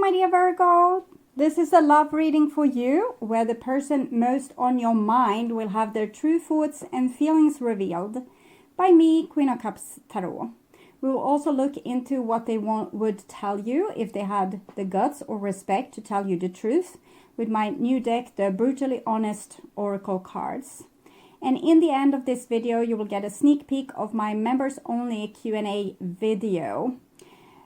my dear Virgo. This is a love reading for you, where the person most on your mind will have their true thoughts and feelings revealed by me, Queen of Cups Tarot. We will also look into what they would tell you if they had the guts or respect to tell you the truth with my new deck, the Brutally Honest Oracle cards. And in the end of this video, you will get a sneak peek of my members only Q&A video.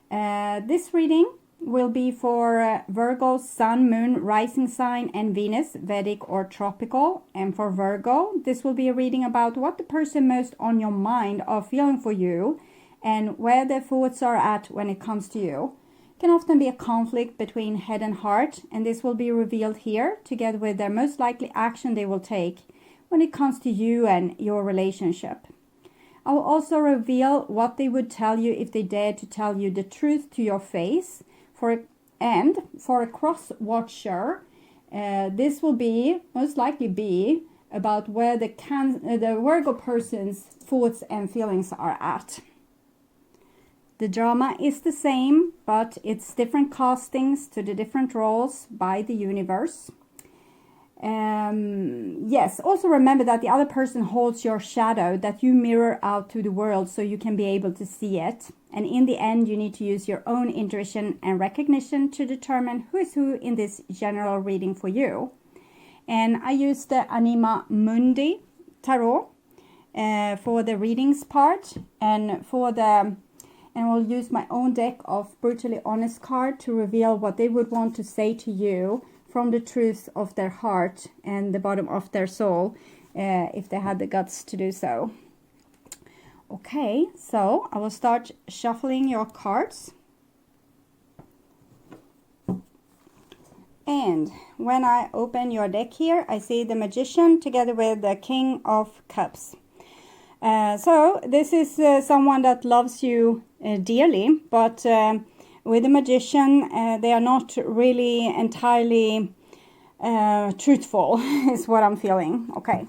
This reading will be for Virgo, Sun, Moon, Rising Sign, and Venus, Vedic or Tropical. And for Virgo, this will be a reading about what the person most on your mind are feeling for you and where their thoughts are at when it comes to you. It can often be a conflict between head and heart, and this will be revealed here together with their most likely action they will take when it comes to you and your relationship. I will also reveal what they would tell you if they dared to tell you the truth to your face. For a cross-watcher, this will most likely be about where the Virgo person's thoughts and feelings are at. The drama is the same, but it's different castings to the different roles by the universe. Yes, also remember that the other person holds your shadow that you mirror out to the world so you can be able to see it. And in the end, you need to use your own intuition and recognition to determine who is who in this general reading for you. And I use the ANIMA MUNDI tarot for the readings part, and we'll use my own deck of Brutally Honest card to reveal what they would want to say to you from the truth of their heart and the bottom of their soul, if they had the guts to do so. Okay, so I will start shuffling your cards. And when I open your deck here, I see the Magician together with the King of Cups. So this is someone that loves you dearly, but with the Magician, they are not really entirely truthful, is what I'm feeling. Okay,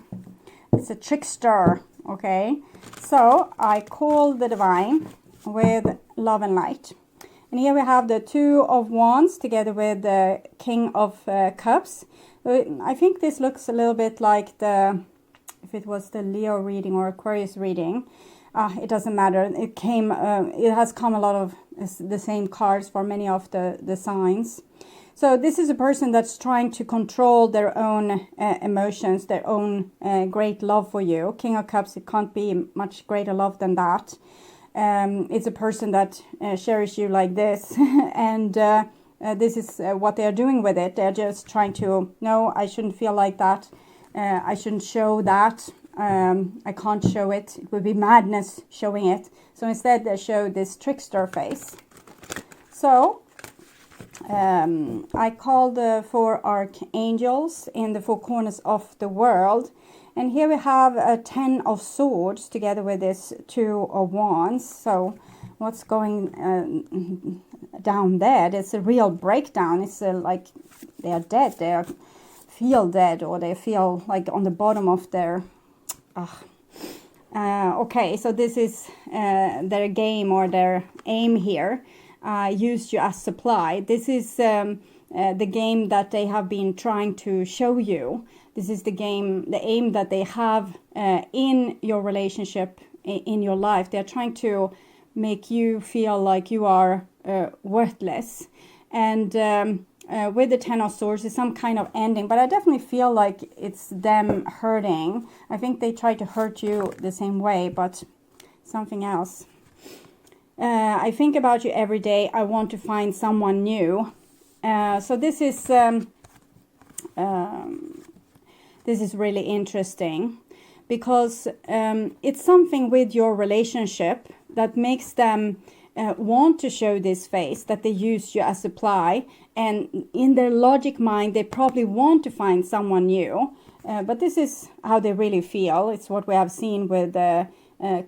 it's a trickster. Okay, so I call the Divine with Love and Light. And here we have the Two of Wands together with the King of Cups. I think this looks a little bit like if it was the Leo reading or Aquarius reading. It doesn't matter. It has come a lot of the same cards for many of the signs. So this is a person that's trying to control their own emotions, their own great love for you. King of Cups, it can't be much greater love than that. It's a person that cherishes you like this. And this is what they're doing with it. They're just trying to, no, I shouldn't feel like that. I shouldn't show that. I can't show it. It would be madness showing it. So instead they show this trickster face. So I called for archangels in the four corners of the world. And here we have a 10 of Swords together with this 2 of Wands. So what's going down there? There's a real breakdown. It's like they are dead. They feel dead, or they feel like on the bottom of their... okay, so this is their game or their aim here. Used you as supply. This is the game that they have been trying to show you. This is the game, the aim that they have in your relationship, in your life. They're trying to make you feel like you are worthless. And with the 10 of Swords is some kind of ending, but I definitely feel like it's them hurting. I think they try to hurt you the same way, but something else. I think about you every day. I want to find someone new. So this is really interesting, because it's something with your relationship that makes them want to show this face, that they use you as supply, and in their logic mind they probably want to find someone new, but this is how they really feel. It's what we have seen with the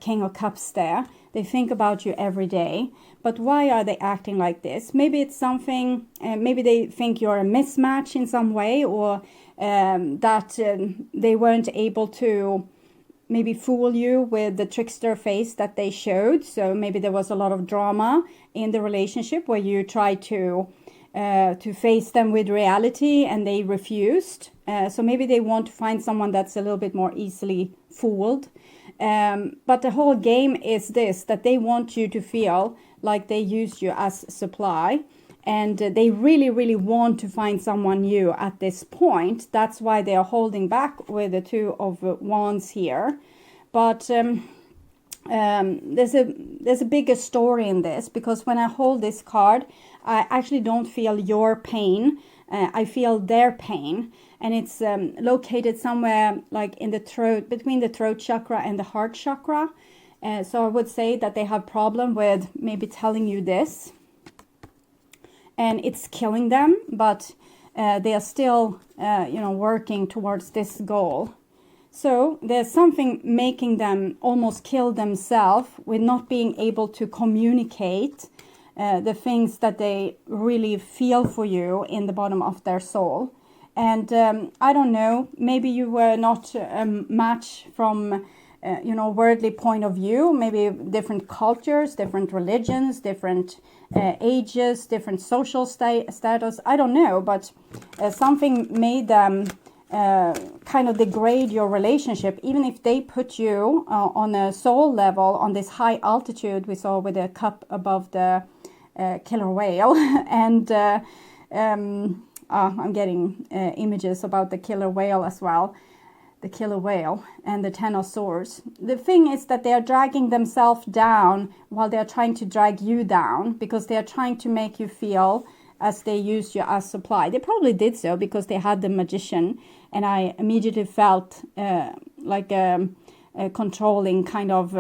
King of Cups there. They think about you every day, but why are they acting like this? Maybe it's something, maybe they think you're a mismatch in some way, or that they weren't able to maybe fool you with the trickster face that they showed. So maybe there was a lot of drama in the relationship where you tried to to face them with reality, and they refused. So maybe they want to find someone that's a little bit more easily fooled. But the whole game is this, that they want you to feel like they used you as supply. And they really, really want to find someone new at this point. That's why they are holding back with the Two of Wands here. But there's a bigger story in this, because when I hold this card, I actually don't feel your pain. I feel their pain. And it's located somewhere like in the throat, between the throat chakra and the heart chakra. So I would say that they have problem with maybe telling you this. And it's killing them, but they are still, working towards this goal. So there's something making them almost kill themselves with not being able to communicate the things that they really feel for you in the bottom of their soul. And I don't know, maybe you were not a match from worldly point of view, maybe different cultures, different religions, different ages, different social status, I don't know, but something made them kind of degrade your relationship, even if they put you on a soul level, on this high altitude we saw with a cup above the killer whale. And I'm getting images about the killer whale as well. The killer whale and the Ten of Swords. The thing is that they are dragging themselves down while they are trying to drag you down, because they are trying to make you feel as they used you as supply. They probably did so because they had the Magician, and I immediately felt like a controlling kind of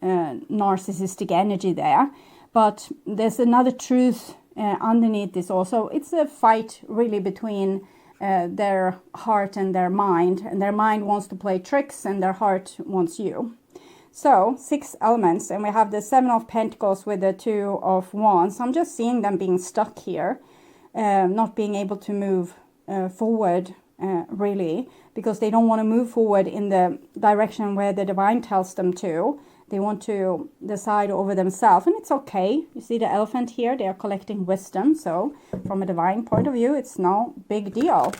narcissistic energy there. But there's another truth underneath this also. It's a fight really between their heart and their mind wants to play tricks and their heart wants you. So 6 elements, and we have the 7 of Pentacles with the 2 of Wands. I'm just seeing them being stuck here, not being able to move forward really, because they don't want to move forward in the direction where the divine tells them to. They want to decide over themselves, and it's okay. You see the elephant here, they are collecting wisdom. So from a divine point of view, it's no big deal.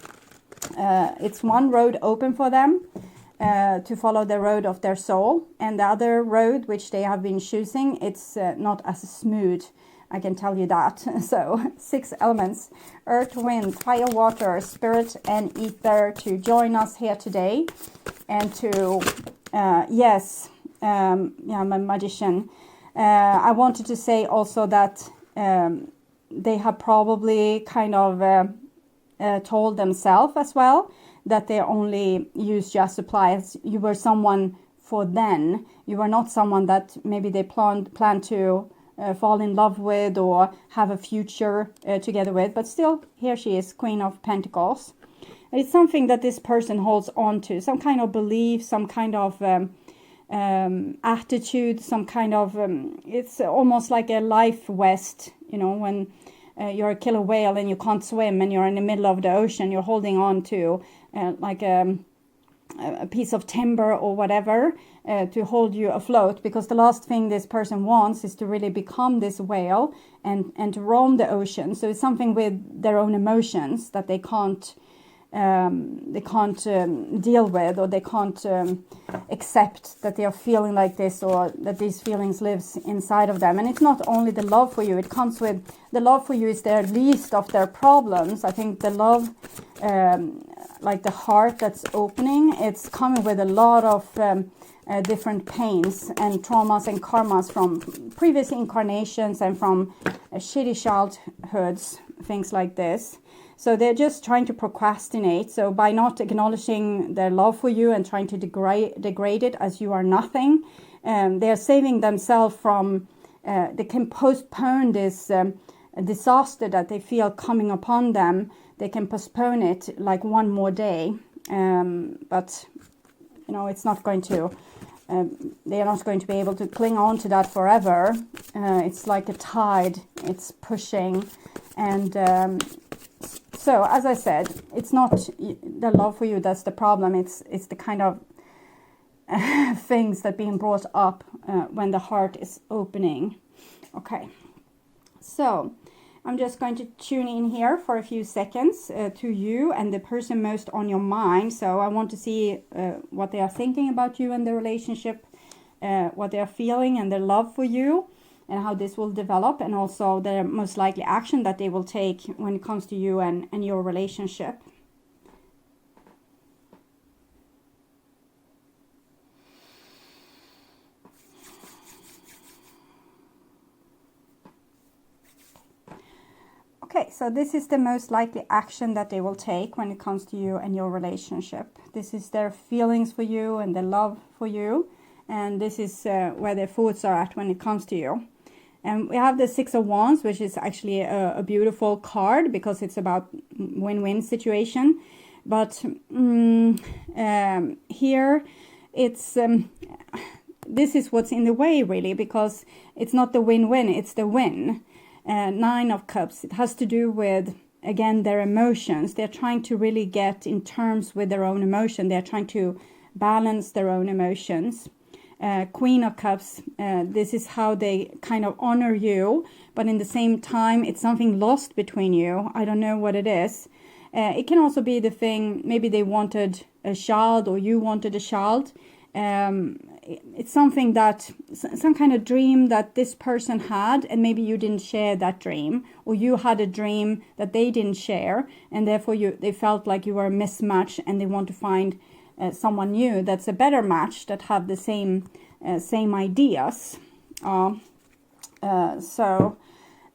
It's one road open for them to follow the road of their soul. And the other road, which they have been choosing, it's not as smooth. I can tell you that. So 6 elements, earth, wind, fire, water, spirit, and ether, to join us here today. And to, I'm a magician. I wanted to say also that they have probably kind of told themselves as well that they only used you as suppliers. You were someone for then. You were not someone that maybe they plan to fall in love with or have a future together with. But still, here she is, Queen of Pentacles. It's something that this person holds on to, some kind of belief, some kind of attitude, some kind of it's almost like a life vest, when you're a killer whale and you can't swim and you're in the middle of the ocean, you're holding on to like a piece of timber or whatever to hold you afloat, because the last thing this person wants is to really become this whale and to roam the ocean. So it's something with their own emotions that they can't deal with, or they can't accept that they are feeling like this, or that these feelings lives inside of them. And it's not only the love for you, it comes with the love for you is their least of their problems. I think the love, like the heart that's opening, it's coming with a lot of different pains and traumas and karmas from previous incarnations and from shitty childhoods, things like this. So they're just trying to procrastinate. So by not acknowledging their love for you and trying to degrade it as you are nothing, they're saving themselves from, they can postpone this disaster that they feel coming upon them. They can postpone it like one more day. But, it's not going to, they are not going to be able to cling on to that forever. It's like a tide, it's pushing. And so, as I said, it's not the love for you that's the problem. It's the kind of things that being brought up when the heart is opening. Okay. So, I'm just going to tune in here for a few seconds to you and the person most on your mind. So I want to see what they are thinking about you and the relationship, what they are feeling and their love for you, and how this will develop, and also the most likely action that they will take when it comes to you and your relationship. Okay, so this is the most likely action that they will take when it comes to you and your relationship. This is their feelings for you and their love for you. And this is where their thoughts are at when it comes to you. And we have the Six of Wands, which is actually a beautiful card because it's about win-win situation. But here it's... this is what's in the way, really, because it's not the win-win, it's the win. Nine of Cups, it has to do with, again, their emotions. They're trying to really get in terms with their own emotion. They're trying to balance their own emotions. Queen of Cups, this is how they kind of honor you, but in the same time, it's something lost between you. I don't know what it is. It can also be the thing, maybe they wanted a child or you wanted a child. It's something that, some kind of dream that this person had, and maybe you didn't share that dream, or you had a dream that they didn't share, and therefore they felt like you were a mismatch, and they want to find someone new that's a better match, that have the same ideas. So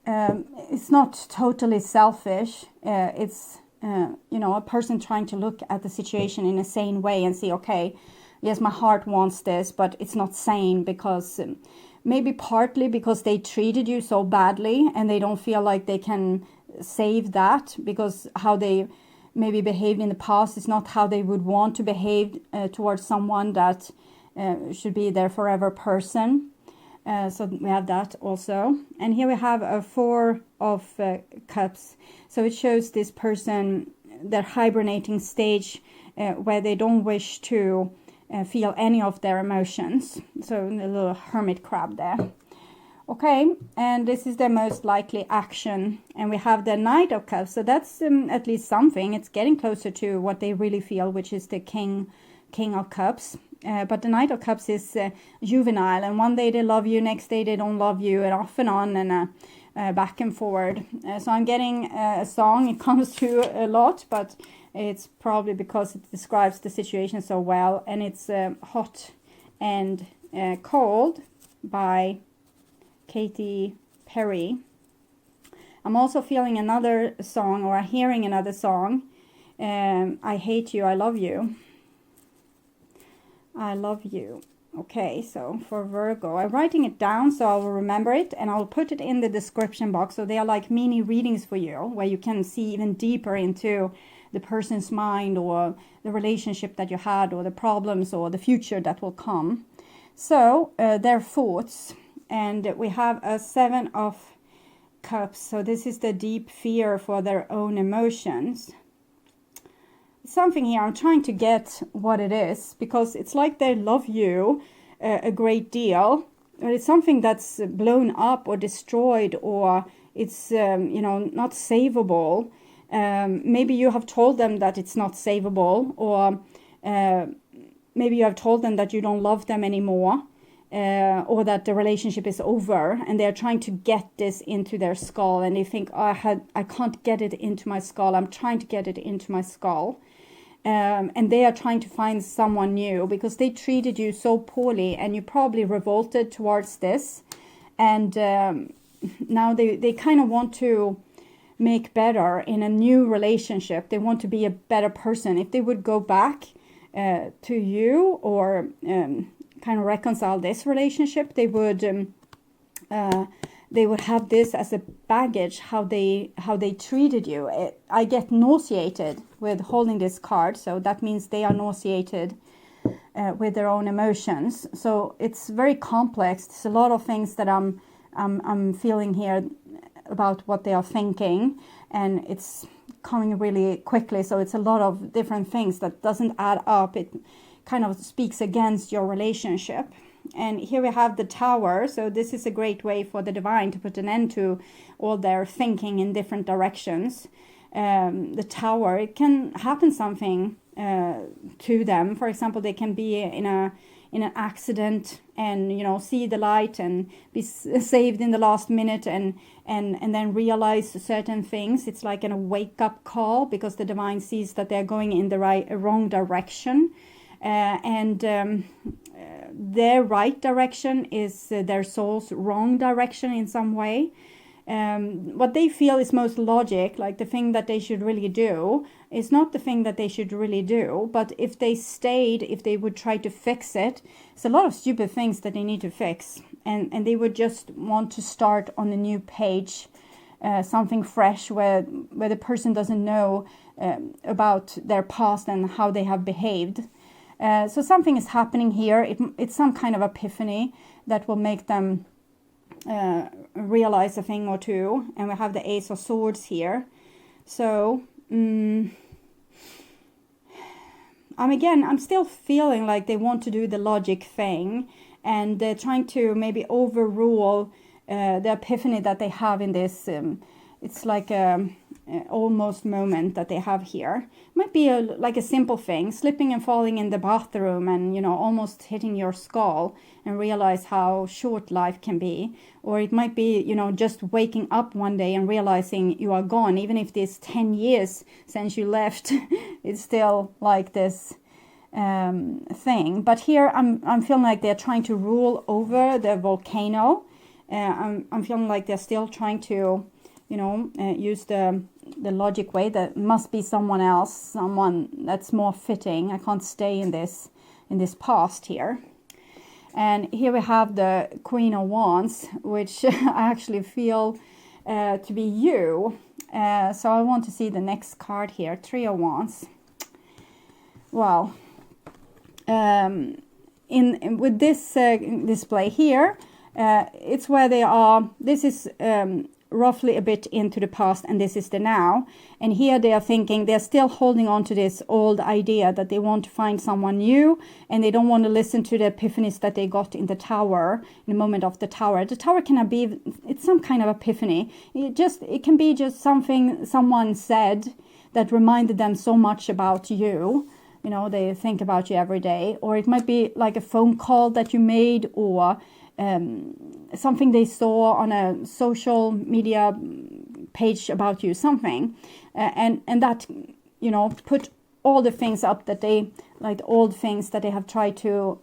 it's not totally selfish. It's a person trying to look at the situation in a sane way and see, okay, yes, my heart wants this, but it's not sane because maybe partly because they treated you so badly and they don't feel like they can save that, because how they maybe behaved in the past is not how they would want to behave towards someone that should be their forever person. So we have that also. And here we have a Four of Cups. So it shows this person, their hibernating stage, where they don't wish to feel any of their emotions. So a little hermit crab there. Okay, and this is the most likely action. And we have the Knight of Cups. So that's at least something. It's getting closer to what they really feel, which is the King of Cups. But the Knight of Cups is juvenile. And one day they love you, next day they don't love you, and off and on, and back and forward. So I'm getting a song. It comes to a lot, but it's probably because it describes the situation so well. And it's Hot and Cold by Katy Perry. I'm also feeling another song, or hearing another song. I Hate You, I Love You. I love you. Okay, so for Virgo, I'm writing it down so I will remember it, and I'll put it in the description box. So they are like mini readings for you, where you can see even deeper into the person's mind, or the relationship that you had, or the problems, or the future that will come. So their thoughts. And we have a Seven of Cups. So this is the deep fear for their own emotions. Something here, I'm trying to get what it is, because it's like they love you a great deal, but it's something that's blown up or destroyed, or it's not savable. Maybe you have told them that it's not savable, or maybe you have told them that you don't love them anymore, or that the relationship is over, and they're trying to get this into their skull, and they think, oh, I can't get it into my skull. I'm trying to get it into my skull. And they are trying to find someone new, because they treated you so poorly, and you probably revolted towards this. And now they kind of want to make better in a new relationship. They want to be a better person. If they would go back to you, or kind of reconcile this relationship, they would have this as a baggage, how they treated you. I get nauseated with holding this card, so that means they are nauseated with their own emotions. So it's very complex. There's a lot of things that I'm feeling here about what they are thinking, and it's coming really quickly. So it's a lot of different things that doesn't add up. It kind of speaks against your relationship. And here we have the Tower. So this is a great way for the divine to put an end to all their thinking in different directions. The Tower, it can happen something to them. For example, they can be in an accident and, you know, see the light and be saved in the last minute and then realize certain things. It's like a wake-up call, because the divine sees that they're going in the wrong direction. Their right direction is their soul's wrong direction in some way. What they feel is most logic, like the thing that they should really do, is not the thing that they should really do. But if they stayed, if they would try to fix it, it's a lot of stupid things that they need to fix. And they would just want to start on a new page, something fresh, where the person doesn't know about their past and how they have behaved. So something is happening here. It's some kind of epiphany that will make them realize a thing or two. And we have the Ace of Swords here. So I'm still feeling like they want to do the logic thing, and they're trying to maybe overrule the epiphany that they have in this. It's like a almost moment that they have here. Might be like a simple thing, slipping and falling in the bathroom and, you know, almost hitting your skull and realize how short life can be. Or it might be, you know, just waking up one day and realizing you are gone. Even if it's 10 years since you left, it's still like this thing. But here I'm feeling like they're trying to rule over the volcano. I'm feeling like they're still trying to, you know, use the logic way. That must be someone else, someone that's more fitting. I can't stay in this past here. And here we have the Queen of Wands, which I actually feel to be you. So I want to see the next card here, Three of Wands. Well, with this display here, it's where they are. This is roughly a bit into the past, and this is the now. And here they are thinking, they're still holding on to this old idea that they want to find someone new, and they don't want to listen to the epiphanies that they got in the Tower, in the moment of the Tower. The Tower cannot be, it's some kind of epiphany. It can be just something someone said that reminded them so much about you. You know, they think about you every day. Or it might be like a phone call that you made, or something they saw on a social media page about you, something. And that, you know, put all the things up that they, like the old things that they have tried to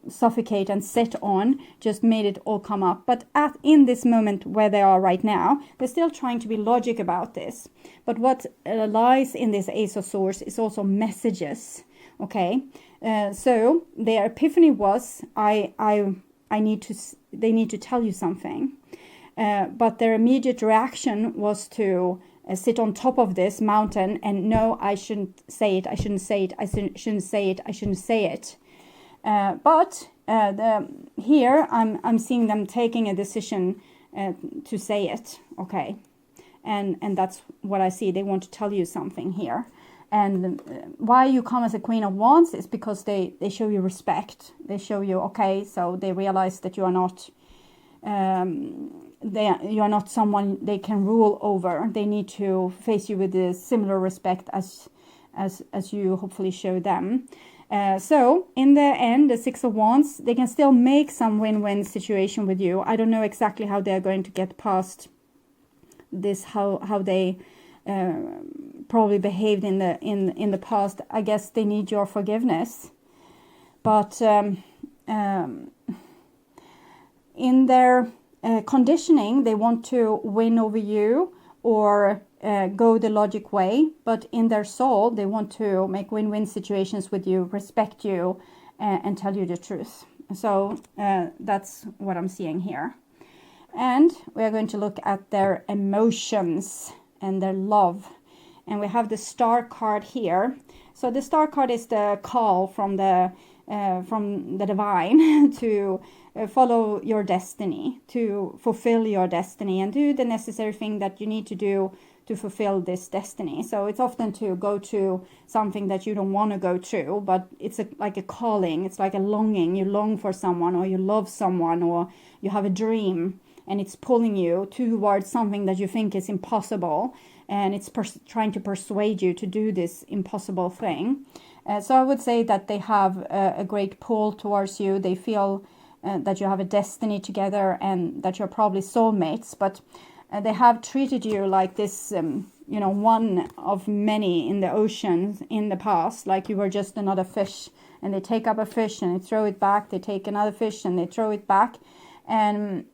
suffocate and sit on, just made it all come up. But in this moment where they are right now, they're still trying to be logic about this. But what lies in this Ace of Swords is also messages, okay? So their epiphany was, they need to tell you something. But their immediate reaction was to sit on top of this mountain and no, I shouldn't say it, I shouldn't say it, I shouldn't say it, I shouldn't say it. But here I'm seeing them taking a decision to say it, okay? And that's what I see. They want to tell you something here. And why you come as a Queen of Wands is because they show you respect. They show you, okay, so they realize that you are not you are not someone they can rule over. They need to face you with a similar respect as you hopefully show them. So in the end, the Six of Wands, they can still make some win-win situation with you. I don't know exactly how they're going to get past this, how they probably behaved in the past. I guess they need your forgiveness, but in their conditioning, they want to win over you or go the logic way. But in their soul, they want to make win-win situations with you, respect you, and tell you the truth. So that's what I'm seeing here. And we are going to look at their emotions and their love. And we have the Star card here. So the Star card is the call from the divine to follow your destiny, to fulfill your destiny and do the necessary thing that you need to do to fulfill this destiny. So it's often to go to something that you don't want to go to, but it's like a calling. It's like a longing. You long for someone, or you love someone, or you have a dream, and it's pulling you towards something that you think is impossible, and it's trying to persuade you to do this impossible thing. So I would say that they have a great pull towards you. They feel that you have a destiny together, and that you're probably soulmates, but they have treated you like this, one of many in the ocean in the past, like you were just another fish, and they take up a fish and they throw it back, they take another fish and they throw it back, and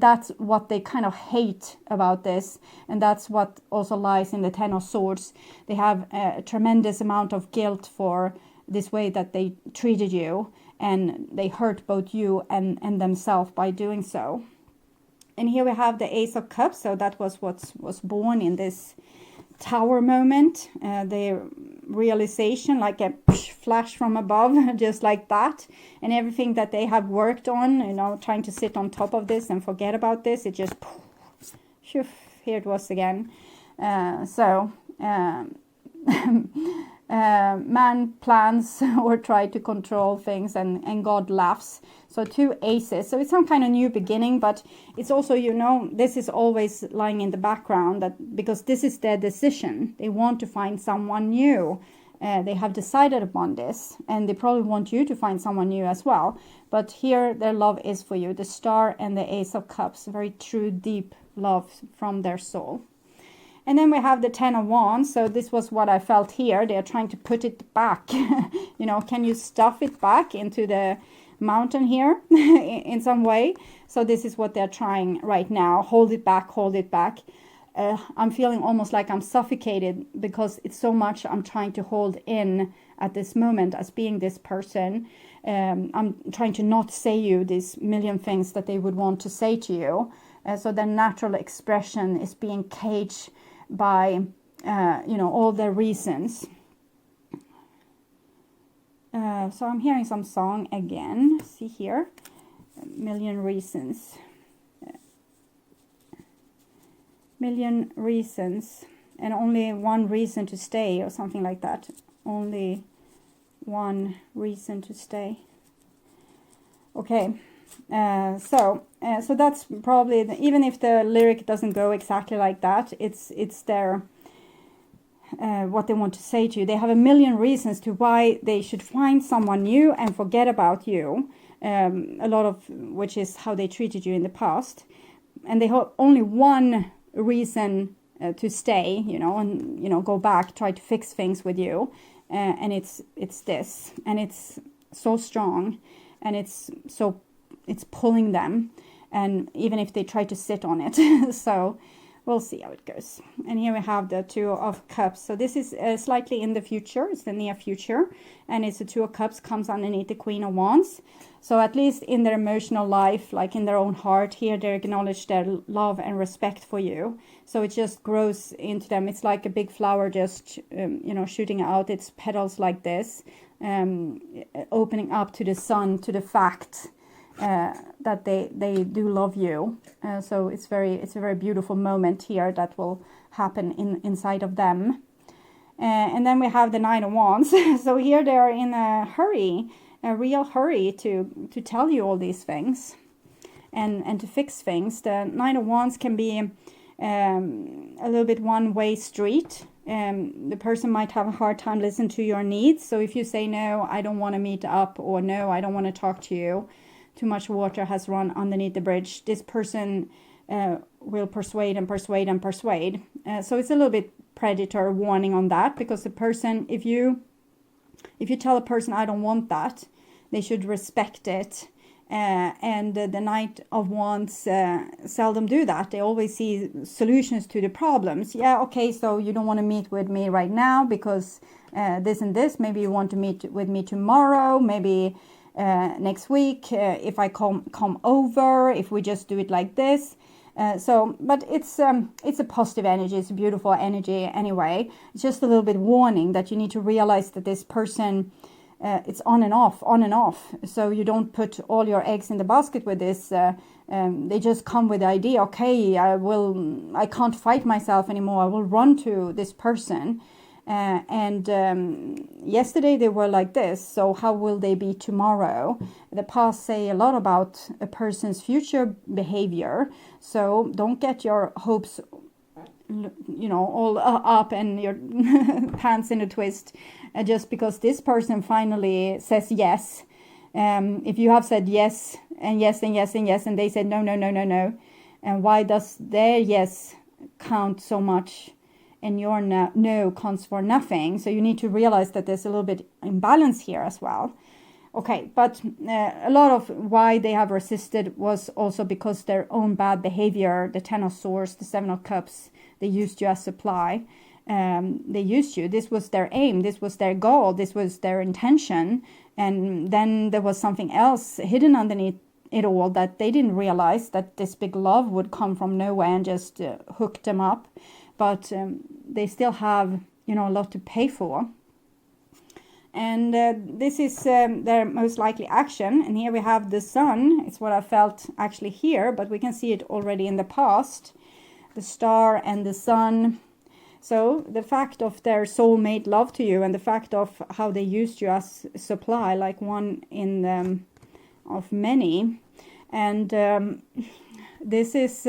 that's what they kind of hate about this, and that's what also lies in the Ten of Swords. They have a tremendous amount of guilt for this way that they treated you, and they hurt both you and themselves by doing so. And here we have the Ace of Cups, so that was what was born in this Tower moment, the realization, like a flash from above, just like that, and everything that they have worked on, trying to sit on top of this and forget about this, it just, shoof, here it was again. Man plans or try to control things, and God laughs. So 2 aces. So it's some kind of new beginning, but it's also, this is always lying in the background, that because this is their decision. They want to find someone new. They have decided upon this, and they probably want you to find someone new as well. But here their love is for you. The Star and the Ace of Cups. Very true, deep love from their soul. And then we have the Ten of Wands. So this was what I felt here. They are trying to put it back. Can you stuff it back into the mountain here in some way? So this is what they're trying right now. Hold it back, hold it back. I'm feeling almost like I'm suffocated, because it's so much I'm trying to hold in at this moment as being this person. I'm trying to not say you these million things that they would want to say to you. So their natural expression is being caged by all their reasons. So I'm hearing some song again. See here, a million reasons. Million reasons, and only one reason to stay, or something like that. Only one reason to stay. Okay. So that's probably, even if the lyric doesn't go exactly like that, it's their what they want to say to you. They have a million reasons to why they should find someone new and forget about you. A lot of which is how they treated you in the past, and they have only one reason to stay, and go back, try to fix things with you, and it's this, and it's so strong, and it's pulling them, and even if they try to sit on it. So we'll see how it goes. And here we have the Two of Cups. So this is slightly in the future. It's the near future, and it's the Two of Cups comes underneath the Queen of Wands. So at least in their emotional life, like in their own heart, here they acknowledge their love and respect for you. So it just grows into them. It's like a big flower just shooting out its petals like this, opening up to the sun, to the fact that they do love you. So it's a very beautiful moment here that will happen inside of them. And then we have the Nine of Wands. So here they are in a hurry, a real hurry to tell you all these things and to fix things. The Nine of Wands can be a little bit one-way street. The person might have a hard time listening to your needs. So if you say, no, I don't want to meet up, or no, I don't want to talk to you, too much water has run underneath the bridge, this person will persuade and persuade and persuade. So it's a little bit predator warning on that, because the person, if you tell a person, I don't want that, they should respect it. And the Knight of Wands seldom do that. They always see solutions to the problems. Yeah, okay, so you don't want to meet with me right now because this and this. Maybe you want to meet with me tomorrow, maybe next week, if I come over, if we just do it like this. But it's a positive energy. It's a beautiful energy anyway. It's just a little bit warning that you need to realize that this person it's on and off, on and off. So you don't put all your eggs in the basket with this. They just come with the idea, okay, I can't fight myself anymore. I will run to this person. Yesterday they were like this, so how will they be tomorrow? The past say a lot about a person's future behavior, so don't get your hopes, all up and your pants in a twist just because this person finally says yes. If you have said yes and yes and yes and yes, and they said no, no, no, no, no, and why does their yes count so much and your no counts for nothing? So you need to realize that there's a little bit imbalance here as well. Okay, but a lot of why they have resisted was also because their own bad behavior, the 10 of Swords, the 7 of Cups, they used you as supply. They used you. This was their aim. This was their goal. This was their intention. And then there was something else hidden underneath it all that they didn't realize, that this big love would come from nowhere and just hook them up. But they still have, a lot to pay for. And this is their most likely action. And here we have the Sun. It's what I felt actually here, but we can see it already in the past. The Star and the Sun. So the fact of their soulmate love to you and the fact of how they used you as supply, like one in of many. And this is,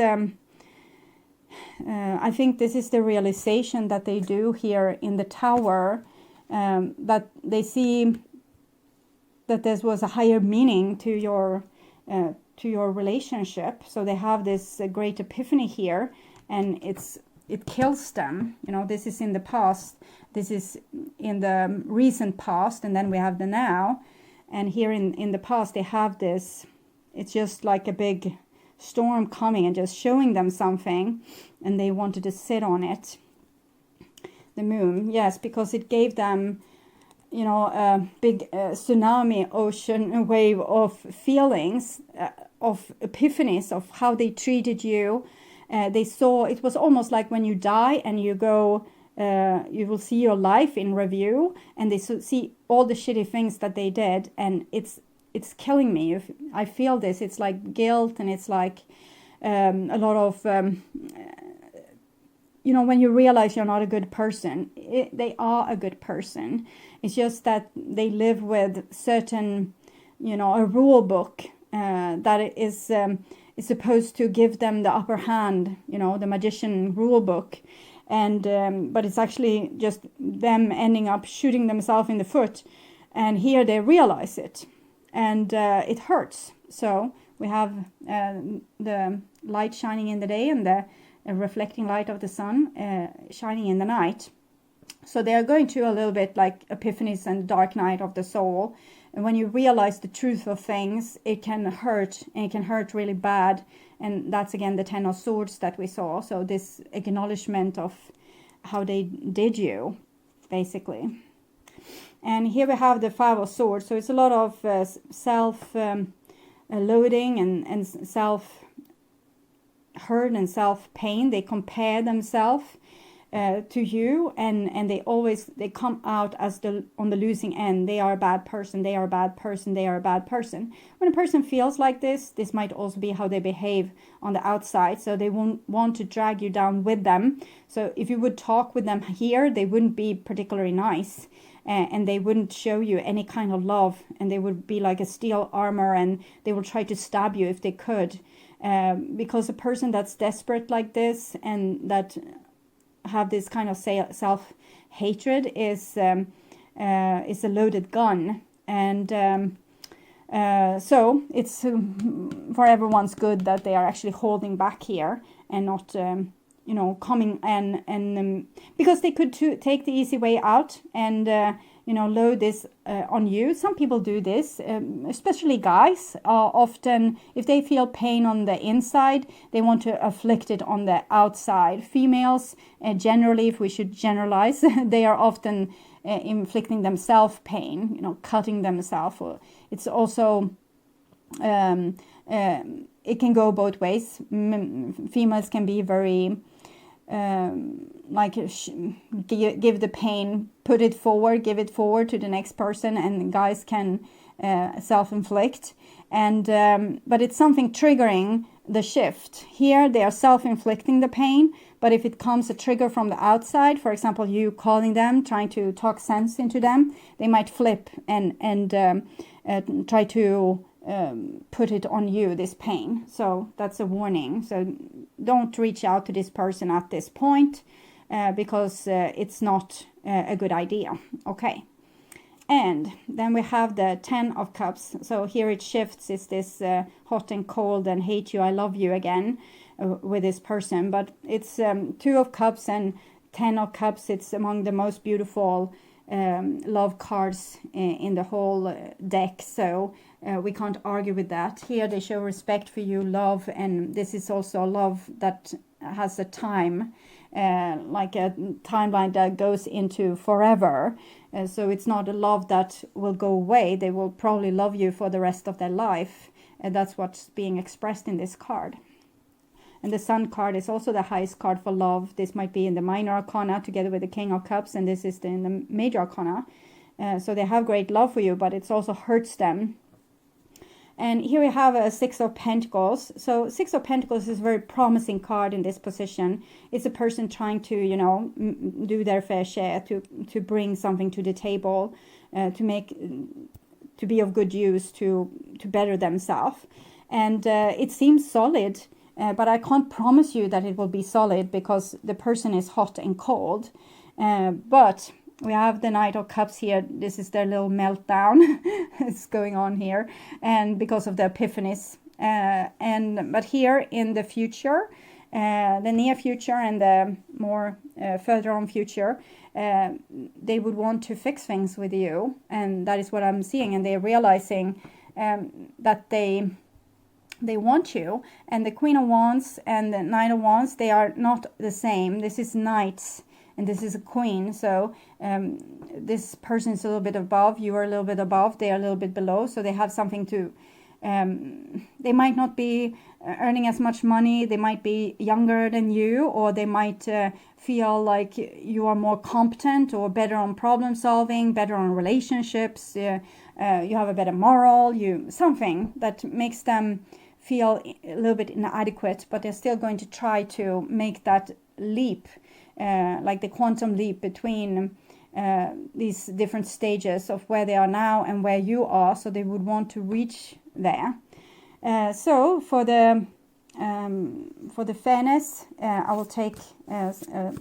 I think this is the realization that they do here in the Tower, that they see that there was a higher meaning to your relationship. So they have this great epiphany here, and it kills them. This is in the past, this is in the recent past, and then we have the now. And here in the past they have this, it's just like a big storm coming and just showing them something, and they wanted to sit on it. The Moon, yes, because it gave them, a big tsunami, ocean, a wave of feelings, of epiphanies of how they treated you. They saw, it was almost like when you die and you go, you will see your life in review, and they see all the shitty things that they did, and it's killing me. I feel this. It's like guilt, and it's like a lot of, when you realize you're not a good person, they are a good person. It's just that they live with certain, a rule book that is supposed to give them the upper hand, the magician rule book. And but it's actually just them ending up shooting themselves in the foot. And here they realize it. And it hurts. So we have the light shining in the day and the reflecting light of the sun shining in the night. So they are going through a little bit like epiphanies and dark night of the soul. And when you realize the truth of things, it can hurt, and it can hurt really bad. And that's again the 10 of Swords that we saw. So this acknowledgement of how they did you, basically. And here we have the 5 of Swords. So it's a lot of self-loathing and self-hurt and self-pain. They compare themselves to you, and they come out as on the losing end. They are a bad person, they are a bad person, they are a bad person. When a person feels like this might also be how they behave on the outside. So they won't want to drag you down with them. So if you would talk with them here, they wouldn't be particularly nice. And they wouldn't show you any kind of love, and they would be like a steel armor, and they will try to stab you if they could, because a person that's desperate like this and that have this kind of self-hatred is a loaded gun. And so it's for everyone's good that they are actually holding back here and not coming and because they could take the easy way out and load this on you. Some people do this, especially guys. Often, if they feel pain on the inside, they want to afflict it on the outside. Females, generally, if we should generalize, they are often inflicting themselves pain, cutting themselves. It's also it can go both ways. Females can be very like give the pain, put it forward, give it forward to the next person, and guys can self-inflict. And but it's something triggering the shift. Here they are self-inflicting the pain, but if it comes a trigger from the outside, for example, you calling them, trying to talk sense into them, they might flip and try to put it on you, this pain. So that's a warning. So don't reach out to this person at this point, because it's not a good idea. Okay. And then we have the 10 of Cups. So here it shifts. It's this hot and cold and hate you, I love you again with this person. But it's 2 of Cups and 10 of Cups. It's among the most beautiful love cards in the whole deck. So we can't argue with that. Here they show respect for you, love. And this is also a love that has a time, like a timeline that goes into forever. So it's not a love that will go away. They will probably love you for the rest of their life. And that's what's being expressed in this card. And the Sun card is also the highest card for love. This might be in the minor arcana together with the King of Cups. And this is in the major arcana. So they have great love for you, but it also hurts them. And here we have a 6 of Pentacles. So 6 of Pentacles is a very promising card in this position. It's a person trying to, you know, do their fair share, to bring something to the table, to be of good use, to better themselves. And it seems solid, but I can't promise you that it will be solid because the person is hot and cold. But we have the Knight of Cups here. This is their little meltdown. It's going on here, and because of the epiphanies. But here in the future, the near future and the more further on future, they would want to fix things with you, and that is what I'm seeing. And they're realizing that they want you. And the Queen of Wands and the Knight of Wands, they are not the same. This is Knights. And this is a Queen, so this person is a little bit above, you are a little bit above, they are a little bit below, so they have something to, they might not be earning as much money, they might be younger than you, or they might feel like you are more competent or better on problem solving, better on relationships, you have a better moral, something that makes them feel a little bit inadequate, but they're still going to try to make that leap. Like the quantum leap between these different stages of where they are now and where you are, so they would want to reach there. So for the fairness, I will take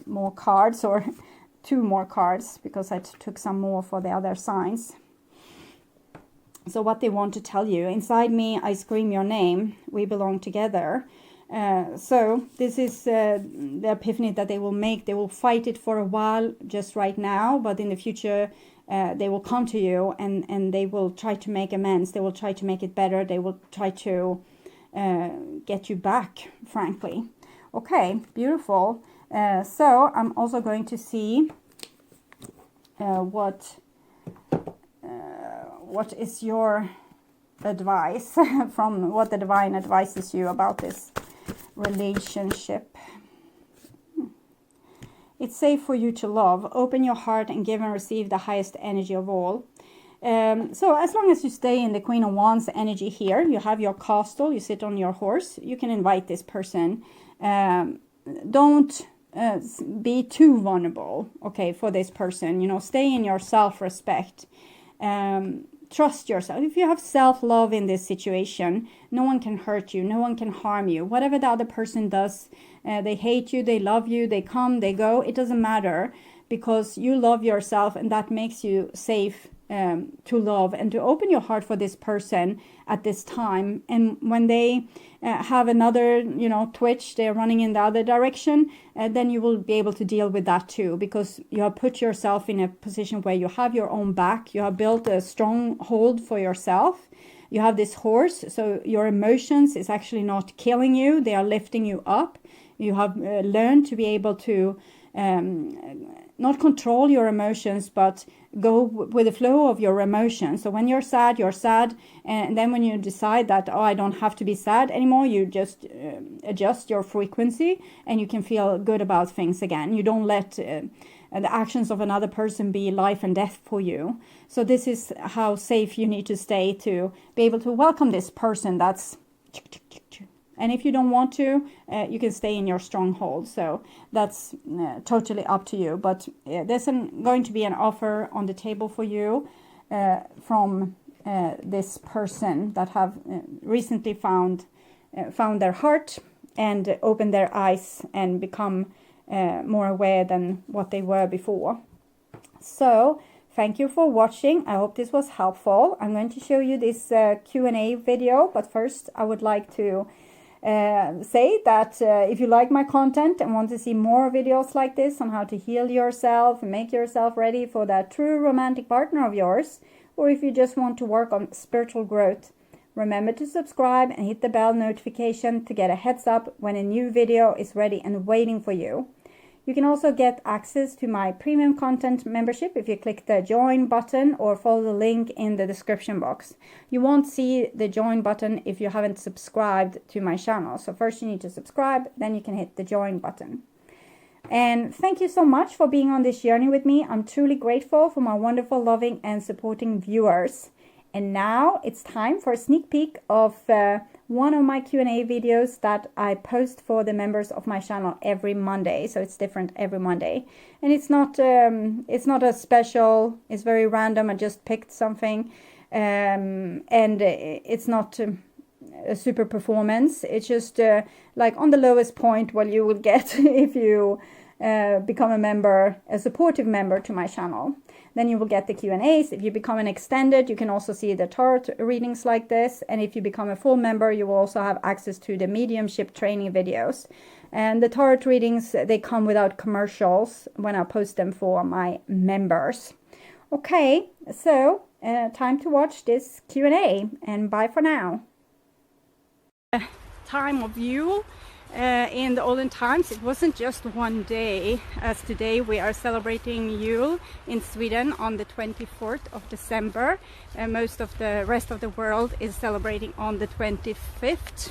more cards, or 2 more cards, because I took some more for the other signs. So what they want to tell you: inside me I scream your name, we belong together. So this is the epiphany that they will make. They will fight it for a while just right now, but in the future they will come to you and they will try to make amends. They will try to make it better. They will try to get you back, frankly. Okay, beautiful. So I'm also going to see what is your advice from what the divine advises you about this relationship. It's safe for you to love. Open your heart and give and receive the highest energy of all. So as long as you stay in the Queen of Wands energy here, you have your castle, you sit on your horse, you can invite this person. Don't be too vulnerable, okay, for this person. You know, stay in your self-respect. Trust yourself. If you have self-love in this situation, no one can hurt you, no one can harm you. Whatever the other person does, they hate you, they love you, they come, they go, it doesn't matter, because you love yourself, and that makes you safe to love and to open your heart for this person at this time. And when they have another, you know, twitch, they're running in the other direction, then you will be able to deal with that too, because you have put yourself in a position where you have your own back. You have built a strong hold for yourself. You have this horse, so your emotions is actually not killing you. They are lifting you up. You have learned to be able to not control your emotions, but go with the flow of your emotions. So when you're sad, and then when you decide that, oh, I don't have to be sad anymore, you just adjust your frequency, and you can feel good about things again. You don't let the actions of another person be life and death for you. So this is how safe you need to stay to be able to welcome this person that's... And if you don't want to, you can stay in your stronghold. So that's totally up to you. But there's going to be an offer on the table for you from this person that have recently found their heart and opened their eyes and become more aware than what they were before. So thank you for watching. I hope this was helpful. I'm going to show you this Q&A video, but first I would like to say that if you like my content and want to see more videos like this on how to heal yourself and make yourself ready for that true romantic partner of yours, or if you just want to work on spiritual growth, remember to subscribe and hit the bell notification to get a heads up when a new video is ready and waiting for you. You can also get access to my premium content membership if you click the join button or follow the link in the description box. You won't see the join button if you haven't subscribed to my channel. So first you need to subscribe, then you can hit the join button. And thank you so much for being on this journey with me. I'm truly grateful for my wonderful, loving and supporting viewers. And now it's time for a sneak peek of one of my Q&A videos that I post for the members of my channel every Monday. So it's different every Monday. And it's not a special, it's very random. I just picked something. And it's not a super performance. It's just like on the lowest point what you will get if you become a member, a supportive member to my channel. Then you will get the Q&As. If you become an extended, you can also see the tarot readings like this. And if you become a full member, you will also have access to the mediumship training videos. And the tarot readings, they come without commercials when I post them for my members. Okay, so time to watch this Q&A, and bye for now. Time of Yule. In the olden times, it wasn't just one day, as today we are celebrating Yule in Sweden on the 24th of December. Most of the rest of the world is celebrating on the 25th.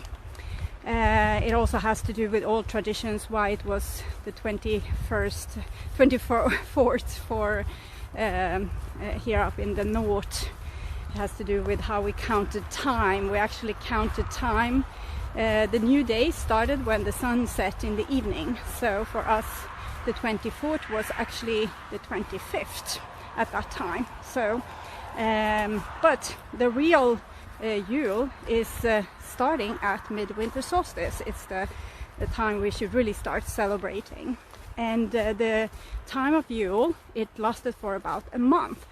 It also has to do with old traditions, why it was the 24th for here up in the north. It has to do with how we counted time. We actually counted time. The new day started when the sun set in the evening. So for us, the 24th was actually the 25th at that time. So, but the real Yule is starting at midwinter solstice. It's the time we should really start celebrating. And the time of Yule, it lasted for about a month.